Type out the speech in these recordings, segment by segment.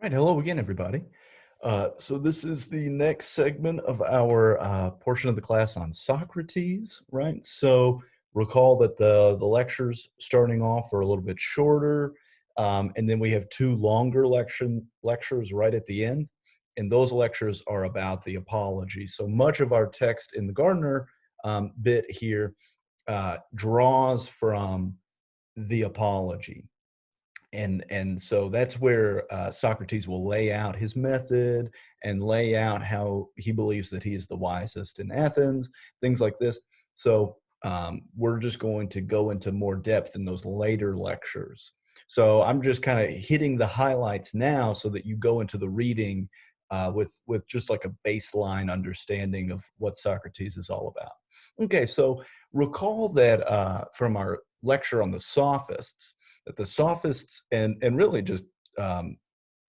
Right. Hello again, everybody. So this is the next segment of our portion of the class on Socrates, right? So recall that the lectures starting off are a little bit shorter, and then we have two longer lectures right at the end, and those lectures are about the apology. So much of our text in the Gardner bit here draws from the apology, and so that's where Socrates will lay out his method and lay out how he believes that he is the wisest in Athens, things like this. So we're just going to go into more depth in those later lectures. So I'm just kind of hitting the highlights now so that you go into the reading with just like a baseline understanding of what Socrates is all about. Okay, so recall that from our lecture on the sophists, that the sophists and really just um,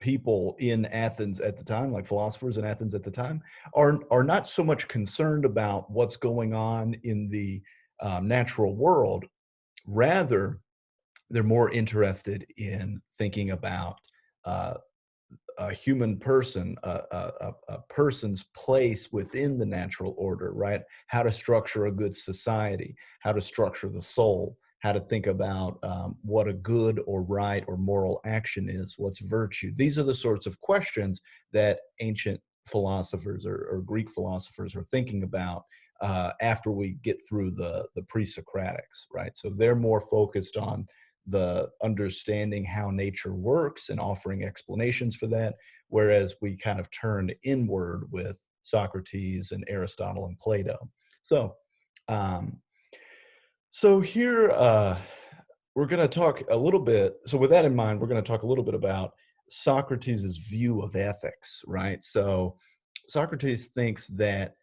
people in Athens at the time, like philosophers in Athens at the time, are not so much concerned about what's going on in the natural world. Rather, they're more interested in thinking about uh, a human person, a person's place within the natural order, right? How to structure a good society, how to structure the soul, how to think about what a good or right or moral action is, what's virtue. These are the sorts of questions that ancient philosophers or Greek philosophers are thinking about after we get through the pre-Socratics, right? So they're more focused on the understanding how nature works and offering explanations for that, whereas we kind of turn inward with Socrates and Aristotle and Plato. So, um, so here we're going to talk a little bit. So, with that in mind, we're going to talk a little bit about Socrates' view of ethics, right? So, Socrates thinks that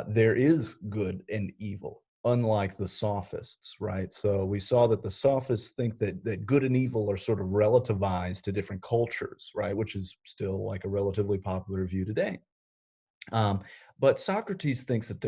there is good and evil, unlike the sophists, right? So, we saw that the sophists think that good and evil are sort of relativized to different cultures, right? Which is still like a relatively popular view today. Um, but Socrates thinks that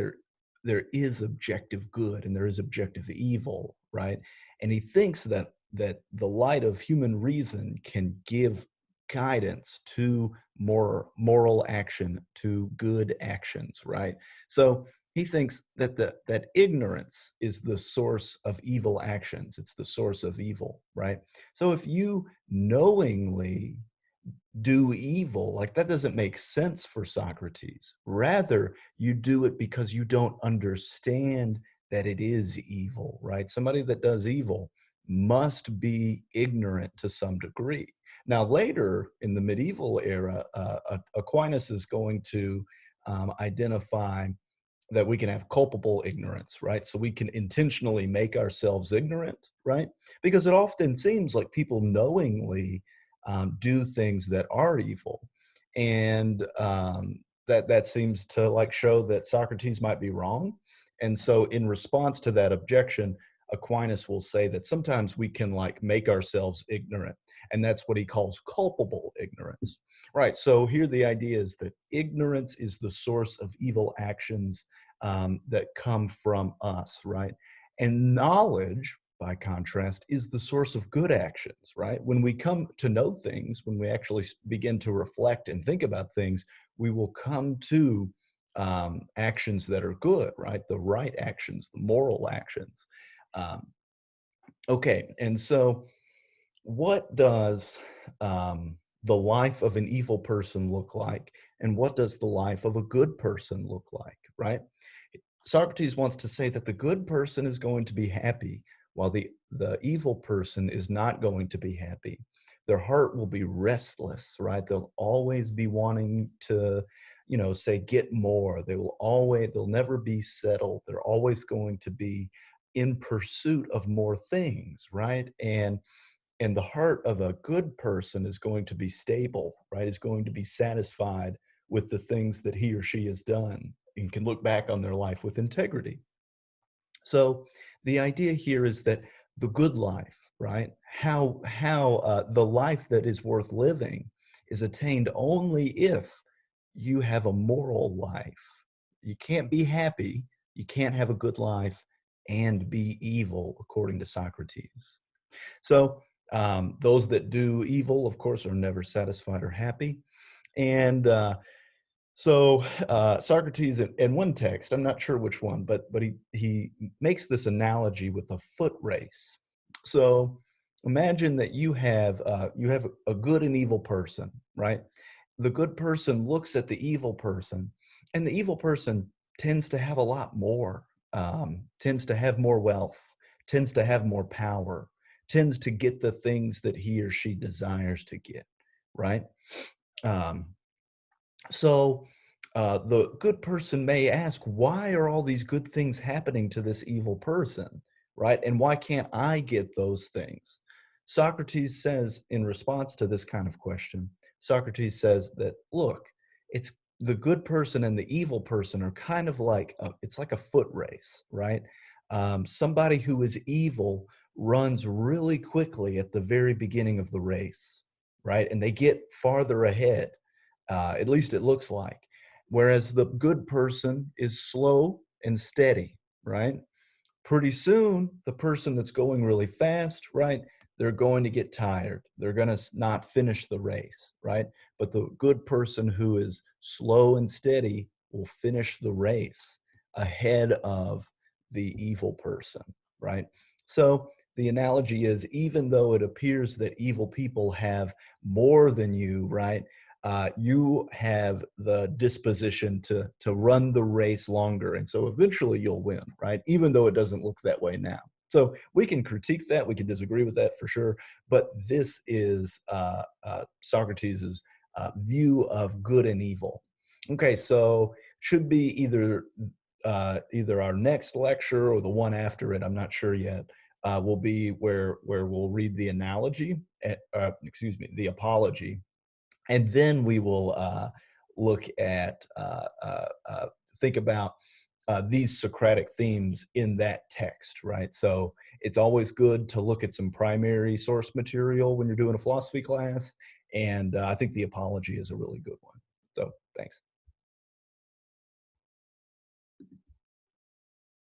there is objective good and there is objective evil, right? And he thinks that the light of human reason can give guidance to more moral action, to good actions, right? So he thinks that that ignorance is the source of evil actions. It's the source of evil, right? So if you knowingly do evil, like that doesn't make sense for Socrates. Rather, you do it because you don't understand that it is evil, right? Somebody that does evil must be ignorant to some degree. Now, later in the medieval era, Aquinas is going to identify that we can have culpable ignorance, right? So we can intentionally make ourselves ignorant, right? Because it often seems like people knowingly do things that are evil, and that seems to like show that Socrates might be wrong. And so, in response to that objection, Aquinas will say that sometimes we can like make ourselves ignorant, and that's what he calls culpable ignorance. Right. So here the idea is that ignorance is the source of evil actions that come from us, right? And knowledge, by contrast, is the source of good actions, right? When we come to know things, when we actually begin to reflect and think about things, we will come to actions that are good, right? The right actions, the moral actions. Um, okay, and so what does the life of an evil person look like? And what does the life of a good person look like, right? Socrates wants to say that the good person is going to be happy while the evil person is not going to be happy. Their heart will be restless, right? They'll always be wanting to, say get more. They'll never be settled. They're always going to be in pursuit of more things, right? And the heart of a good person is going to be stable, right? Is going to be satisfied with the things that he or she has done and can look back on their life with integrity. So the idea here is that the good life, right? How the life that is worth living is attained only if you have a moral life. You can't be happy, you can't have a good life and be evil, according to Socrates. So Those that do evil, of course, are never satisfied or happy. And Socrates, in one text, I'm not sure which one, but he makes this analogy with a foot race. So imagine that you have a good and evil person, right? The good person looks at the evil person, and the evil person tends to have a lot more, tends to have more wealth, tends to have more power, tends to get the things that he or she desires to get, right? Um, the good person may ask, why are all these good things happening to this evil person, right? And why can't I get those things? Socrates says, in response to this kind of question, Socrates says that, look, it's the good person and the evil person are kind of like it's like a foot race, right? Somebody who is evil runs really quickly at the very beginning of the race, right? And they get farther ahead, at least it looks like. Whereas the good person is slow and steady, right? Pretty soon, the person that's going really fast, right? They're going to get tired. They're going to not finish the race, right? But the good person who is slow and steady will finish the race ahead of the evil person, right? So the analogy is, even though it appears that evil people have more than you, right? You have the disposition to run the race longer, and so eventually you'll win, right? Even though it doesn't look that way now. So we can critique that, we can disagree with that for sure, but this is Socrates's view of good and evil. Okay, so should be either our next lecture or the one after it. I'm not sure yet. Will be where we'll read the analogy, excuse me, the apology, and then we will look at think about these Socratic themes in that text, right? So it's always good to look at some primary source material when you're doing a philosophy class, and I think the apology is a really good one. So thanks.